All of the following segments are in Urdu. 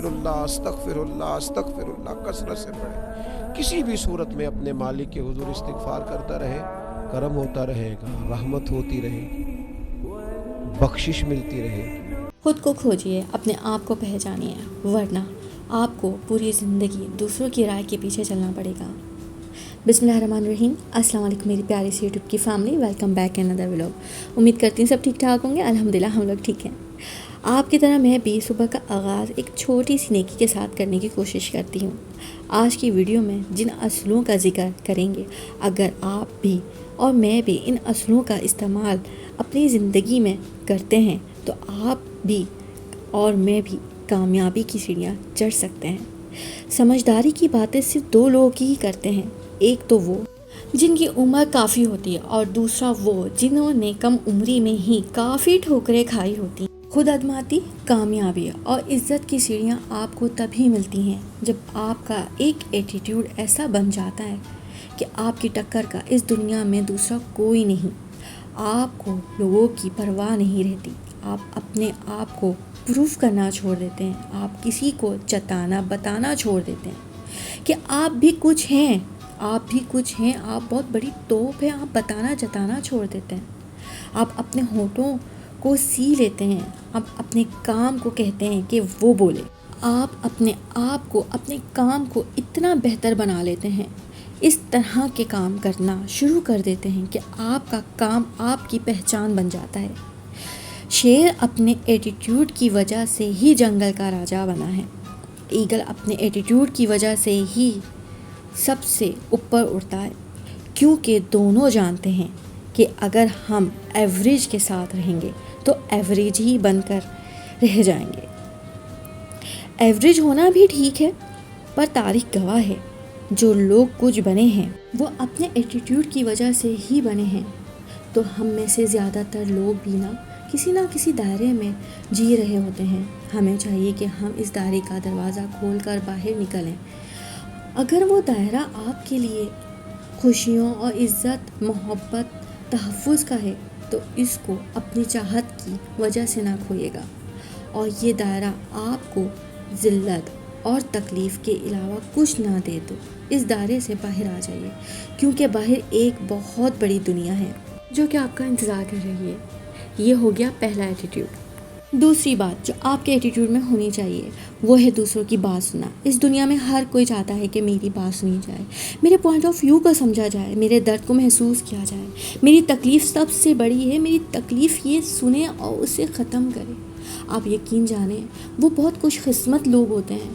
استغفر اللہ استغفر اللہ استغفر اللہ کثرت سے پڑھیں. کسی بھی صورت میں اپنے مالک کے حضور استغفار کرتا رہے, کرم ہوتا رہے گا, رحمت ہوتی رہے گی, بخشش ملتی رہے گی. خود کو کھوجیے, اپنے آپ کو پہچانیے, ورنہ آپ کو پوری زندگی دوسروں کی رائے کے پیچھے چلنا پڑے گا. بسم اللہ الرحمن الرحیم. السلام علیکم میری پیاری سی یوٹیوب کی family, welcome back in other vlog. امید کرتی ہوں سب ٹھیک ٹھاک ہوں گے. الحمدللہ ہم لوگ ٹھیک ہیں. آپ کی طرح میں بھی صبح کا آغاز ایک چھوٹی سی نیکی کے ساتھ کرنے کی کوشش کرتی ہوں. آج کی ویڈیو میں جن اصولوں کا ذکر کریں گے, اگر آپ بھی اور میں بھی ان اصولوں کا استعمال اپنی زندگی میں کرتے ہیں تو آپ بھی اور میں بھی کامیابی کی سیڑھیاں چڑھ سکتے ہیں. سمجھداری کی باتیں صرف دو لوگ ہی کرتے ہیں, ایک تو وہ جن کی عمر کافی ہوتی ہے اور دوسرا وہ جنہوں نے کم عمری میں ہی کافی ٹھوکریں کھائی ہوتی. خود اعتمادی, کامیابی اور عزت کی سیڑھیاں آپ کو تبھی ملتی ہیں جب آپ کا ایک ایٹیٹیوڈ ایسا بن جاتا ہے کہ آپ کی ٹکر کا اس دنیا میں دوسرا کوئی نہیں. آپ کو لوگوں کی پرواہ نہیں رہتی, آپ اپنے آپ کو پروف کرنا چھوڑ دیتے ہیں, آپ کسی کو جتانا بتانا چھوڑ دیتے ہیں کہ آپ بھی کچھ ہیں, آپ بھی کچھ ہیں, آپ بہت بڑی توپ ہیں. آپ بتانا جتانا چھوڑ دیتے ہیں. آپ اپنے ہونٹوں کو سی لیتے ہیں, آپ اپنے کام کو کہتے ہیں کہ وہ بولے. آپ اپنے آپ کو, اپنے کام کو اتنا بہتر بنا لیتے ہیں, اس طرح کے کام کرنا شروع کر دیتے ہیں کہ آپ کا کام آپ کی پہچان بن جاتا ہے. شیر اپنے ایٹیٹیوڈ کی وجہ سے ہی جنگل کا راجا بنا ہے. ایگل اپنے ایٹیٹیوڈ کی وجہ سے ہی سب سے اوپر اڑتا ہے, کیونکہ دونوں جانتے ہیں کہ اگر ہم ایوریج کے ساتھ رہیں گے تو ایوریج ہی بن کر رہ جائیں گے. ایوریج ہونا بھی ٹھیک ہے, پر تاریخ گواہ ہے جو لوگ کچھ بنے ہیں وہ اپنے ایٹیٹیوڈ کی وجہ سے ہی بنے ہیں. تو ہم میں سے زیادہ تر لوگ بھی نہ کسی دائرے میں جی رہے ہوتے ہیں. ہمیں چاہیے کہ ہم اس دائرے کا دروازہ کھول کر باہر نکلیں. اگر وہ دائرہ آپ کے لیے خوشیوں اور عزت, محبت, تحفظ کا ہے تو اس کو اپنی چاہت کی وجہ سے نہ کھوئیے گا, اور یہ دائرہ آپ کو ذلت اور تکلیف کے علاوہ کچھ نہ دے تو اس دائرے سے باہر آ جائیے, کیونکہ باہر ایک بہت بڑی دنیا ہے جو کہ آپ کا انتظار کر رہی ہے. یہ ہو گیا پہلا ایٹیٹیوڈ. دوسری بات جو آپ کے ایٹیٹیوڈ میں ہونی چاہیے وہ ہے دوسروں کی بات سننا. اس دنیا میں ہر کوئی چاہتا ہے کہ میری بات سنی جائے, میرے پوائنٹ آف ویو کو سمجھا جائے, میرے درد کو محسوس کیا جائے. میری تکلیف سب سے بڑی ہے, میری تکلیف یہ سنیں اور اسے ختم کریں. آپ یقین جانیں وہ بہت خوش قسمت لوگ ہوتے ہیں,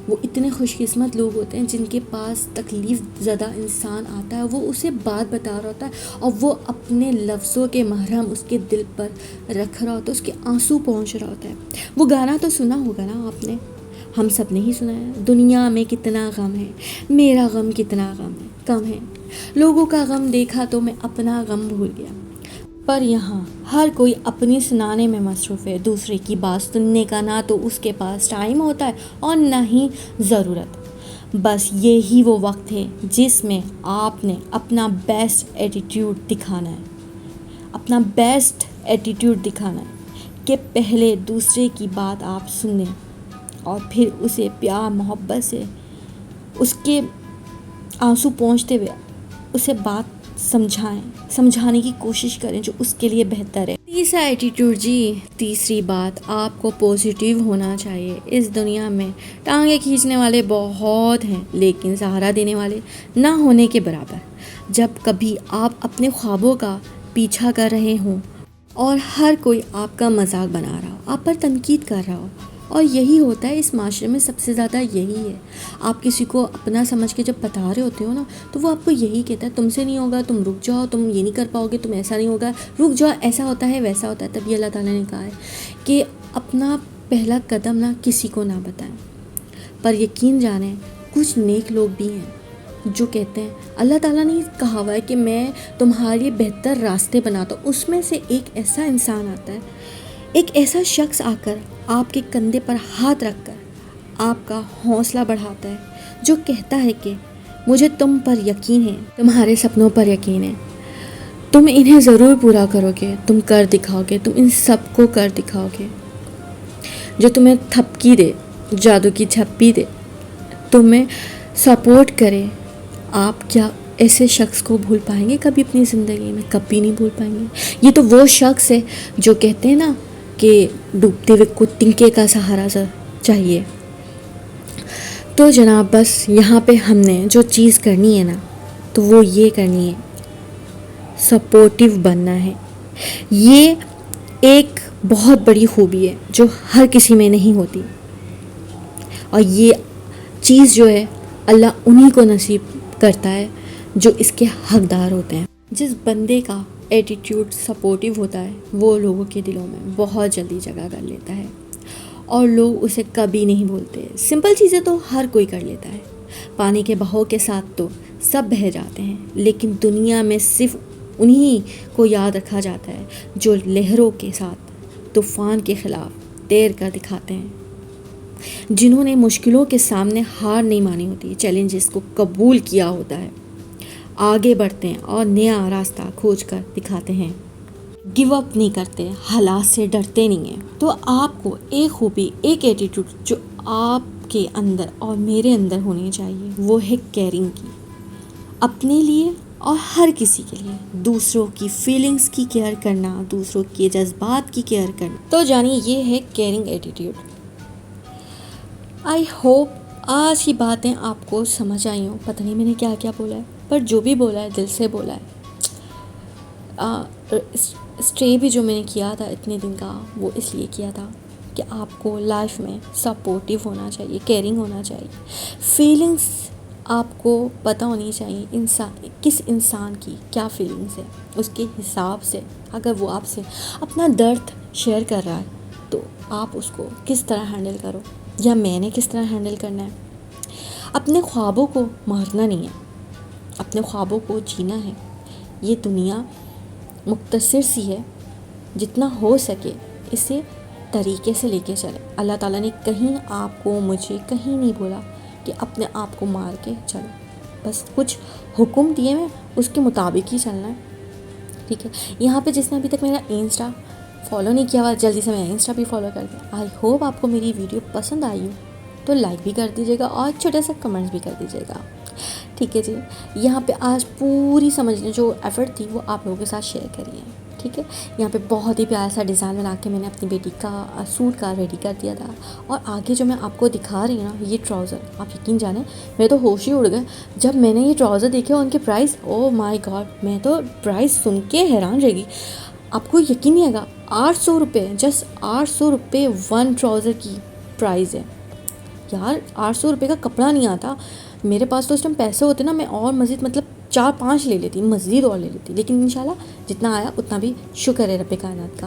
وہ اتنے خوش قسمت لوگ ہوتے ہیں جن کے پاس تکلیف زدہ انسان آتا ہے, وہ اسے بات بتا رہا ہوتا ہے اور وہ اپنے لفظوں کے محرم اس کے دل پر رکھ رہا ہوتا ہے, اس کے آنسو پہنچ رہا ہوتا ہے. وہ گانا تو سنا ہوگا نا آپ نے, ہم سب نے ہی سنا ہے, دنیا میں کتنا غم ہے, میرا غم کتنا غم ہے کم ہے, لوگوں کا غم دیکھا تو میں اپنا غم بھول گیا. پر یہاں ہر کوئی اپنی سنانے میں مصروف ہے, دوسرے کی بات سننے کا نہ تو اس کے پاس ٹائم ہوتا ہے اور نہ ہی ضرورت. بس یہی وہ وقت ہے جس میں آپ نے اپنا بیسٹ ایٹیٹیوڈ دکھانا ہے, اپنا بیسٹ ایٹیٹیوڈ دکھانا ہے کہ پہلے دوسرے کی بات آپ سنیں اور پھر اسے پیار محبت سے اس کے آنسو پہنچتے ہوئے اسے بات سمجھانے کی کوشش کریں جو اس کے لیے بہتر ہے. تیسرا ایٹیٹیوڈ جی, تیسری بات آپ کو پازیٹیو ہونا چاہیے. اس دنیا میں ٹانگیں کھینچنے والے بہت ہیں لیکن سہارا دینے والے نہ ہونے کے برابر. جب کبھی آپ اپنے خوابوں کا پیچھا کر رہے ہوں اور ہر کوئی آپ کا مذاق بنا رہا ہو, آپ پر تنقید کر رہا ہو, اور یہی ہوتا ہے اس معاشرے میں سب سے زیادہ یہی ہے. آپ کسی کو اپنا سمجھ کے جب بتا رہے ہوتے ہو نا تو وہ آپ کو یہی کہتا ہے تم سے نہیں ہوگا, تم رک جاؤ, تم یہ نہیں کر پاؤ گے, تم ایسا نہیں ہوگا, رک جاؤ, ایسا ہوتا ہے ویسا ہوتا ہے. تبھی اللہ تعالیٰ نے کہا ہے کہ اپنا پہلا قدم نہ کسی کو نہ بتائیں. پر یقین جانیں کچھ نیک لوگ بھی ہیں جو کہتے ہیں اللہ تعالیٰ نے کہا ہوا ہے کہ میں تمہارے لیے بہتر راستے بناتا ہوں. اس میں سے ایک ایسا انسان آتا ہے, ایک ایسا شخص آ کر آپ کے کندھے پر ہاتھ رکھ کر آپ کا حوصلہ بڑھاتا ہے, جو کہتا ہے کہ مجھے تم پر یقین ہے, تمہارے سپنوں پر یقین ہے, تم انہیں ضرور پورا کرو گے, تم کر دکھاؤ گے, تم ان سب کو کر دکھاؤ گے. جو تمہیں تھپکی دے جادو کی جھپی دے، تمہیں سپورٹ کرے، آپ کیا ایسے شخص کو بھول پائیں گے کبھی اپنی زندگی میں؟ کبھی نہیں بھول پائیں گے. یہ تو وہ شخص ہے جو کہتے ہیں نا کہ ڈوبتے ہوئے کو تنکے کا سہارا چاہیے. تو جناب بس یہاں پہ ہم نے جو چیز کرنی ہے نا تو وہ یہ کرنی ہے، سپورٹیو بننا ہے. یہ ایک بہت بڑی خوبی ہے جو ہر کسی میں نہیں ہوتی، اور یہ چیز جو ہے اللہ انہی کو نصیب کرتا ہے جو اس کے حقدار ہوتے ہیں. جس بندے کا ایٹیٹیوڈ سپورٹیو ہوتا ہے وہ لوگوں کے دلوں میں بہت جلدی جگہ کر لیتا ہے اور لوگ اسے کبھی نہیں بھولتے. سمپل چیزیں تو ہر کوئی کر لیتا ہے، پانی کے بہاؤ کے ساتھ تو سب بہہ جاتے ہیں، لیکن دنیا میں صرف انہی کو یاد رکھا جاتا ہے جو لہروں کے ساتھ طوفان کے خلاف تیر کر دکھاتے ہیں، جنہوں نے مشکلوں کے سامنے ہار نہیں مانی ہوتی، چیلنجز کو قبول کیا ہوتا ہے، آگے بڑھتے ہیں اور نیا راستہ کھوج کر دکھاتے ہیں، گیو اپ نہیں کرتے، حالات سے ڈرتے نہیں ہیں. تو آپ کو ایک خوبی، ایک ایٹیٹیوڈ جو آپ کے اندر اور میرے اندر ہونی چاہیے وہ ہے کیئرنگ کی، اپنے لیے اور ہر کسی کے لیے، دوسروں کی فیلنگز کی کیئر کرنا، دوسروں کے جذبات کی کیئر کرنا. تو جانیے یہ ہے کیئرنگ ایٹیٹیوڈ. آئی ہوپ آج کی باتیں آپ کو سمجھ آئی ہوں. پتہ نہیں میں نے کیا کیا بولا ہے، پر جو بھی بولا ہے دل سے بولا ہے. اسٹے بھی جو میں نے کیا تھا اتنے دن کا وہ اس لیے کیا تھا کہ آپ کو لائف میں سپورٹیو ہونا چاہیے، کیئرنگ ہونا چاہیے، فیلنگس آپ کو پتہ ہونی چاہیے کس انسان کی کیا فیلنگس ہے، اس کے حساب سے اگر وہ آپ سے اپنا درد شیئر کر رہا ہے تو آپ اس کو کس طرح ہینڈل کرو، یا میں نے کس طرح ہینڈل کرنا ہے. اپنے خوابوں کو مارنا نہیں ہے، اپنے خوابوں کو جینا ہے. یہ دنیا مختصر سی ہے، جتنا ہو سکے اسے طریقے سے لے کے چلے. اللہ تعالیٰ نے کہیں آپ کو مجھے کہیں نہیں بولا کہ اپنے آپ کو مار کے چلو، بس کچھ حکم دیے میں اس کے مطابق ہی چلنا ہے. ٹھیک ہے، یہاں پہ جس نے ابھی تک میرا انسٹا فالو نہیں کیا ہوا جلدی سے میرا انسٹا بھی فالو کر دیں. آئی ہوپ آپ کو میری ویڈیو پسند آئی ہو تو لائک بھی کر دیجیے گا اور چھوٹا سا کمنٹس بھی کر دیجیے گا. ٹھیک ہے جی، یہاں پہ آج پوری سمجھنے جو ایفرٹ تھی وہ آپ لوگوں کے ساتھ شیئر کری ہے. ٹھیک ہے، یہاں پہ بہت ہی پیارا سا ڈیزائن بنا کے میں نے اپنی بیٹی کا سوٹ کا ریڈی کر دیا تھا. اور آگے جو میں آپ کو دکھا رہی ہوں نا یہ ٹراؤزر، آپ یقین جانیں میرے تو ہوش ہی اڑ گئے جب میں نے یہ ٹراؤزر دیکھے اور ان کے پرائس. او مائی گاڈ، میں تو پرائس سن کے حیران رہ گئی. آپ کو یقین نہیں آئے گا، 800 روپے، جسٹ 800 روپے ون ٹراؤزر کی پرائز ہے. یار 800 روپے کا کپڑا نہیں آتا. میرے پاس تو اس ٹائم پیسے ہوتے نا میں اور مزید 4-5 لے لیتی، مزید اور لے لیتی، لیکن انشاءاللہ جتنا آیا اتنا بھی شکر ہے رب کائنات کا.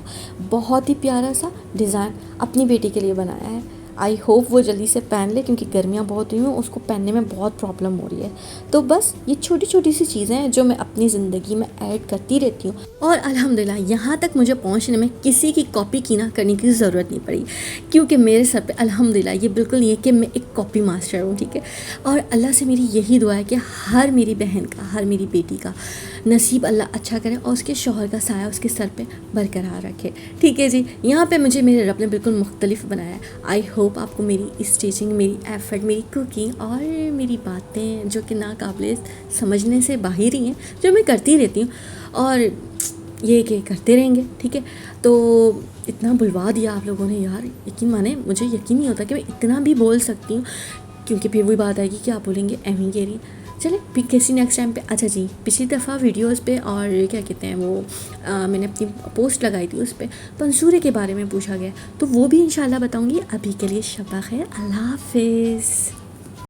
بہت ہی پیارا سا ڈیزائن اپنی بیٹی کے لیے بنایا ہے. آئی ہوپ وہ جلدی سے پہن لے کیونکہ گرمیاں بہت ہوئی ہیں، اس کو پہننے میں بہت پرابلم ہو رہی ہے. تو بس یہ چھوٹی چھوٹی سی چیزیں ہیں جو میں اپنی زندگی میں ایڈ کرتی رہتی ہوں، اور الحمدللہ یہاں تک مجھے پہنچنے میں کسی کی کاپی کرنے کی ضرورت نہیں پڑی، کیونکہ میرے سر پہ الحمدللہ یہ بالکل نہیں ہے کہ میں ایک کاپی ماسٹر ہوں. ٹھیک ہے، اور اللہ سے میری یہی دعا ہے کہ ہر میری بہن کا، ہر میری بیٹی کا نصیب اللہ اچھا کرے اور اس کے شوہر کا سایہ اس کے سر پہ برقرار رکھے. ٹھیک ہے جی، یہاں پہ مجھے میرے رب نے بالکل مختلف بنایا ہے. آئی ہوپ آپ کو میری اسٹیچنگ، میری ایفرٹ، میری کوکنگ اور میری باتیں جو کہ ناقابل سمجھنے سے باہر ہی ہیں، جو میں کرتی رہتی ہوں اور یہ کہ کرتے رہیں گے. ٹھیک ہے، تو اتنا بلوا دیا آپ لوگوں نے یار، یقین مانے مجھے یقین نہیں ہوتا کہ میں اتنا بھی بول سکتی ہوں، کیونکہ پھر وہی بات آئے گی کہ آپ بولیں گے ایویں کہہ رہی. چلے پھر کسی نیکسٹ ٹائم پہ. اچھا جی، پچھلی دفعہ ویڈیوز پہ اور کیا کہتے ہیں وہ میں نے اپنی پوسٹ لگائی تھی، اس پہ پنسورے کے بارے میں پوچھا گیا، تو وہ بھی انشاءاللہ بتاؤں گی. ابھی کے لیے شب بخیر، اللہ حافظ.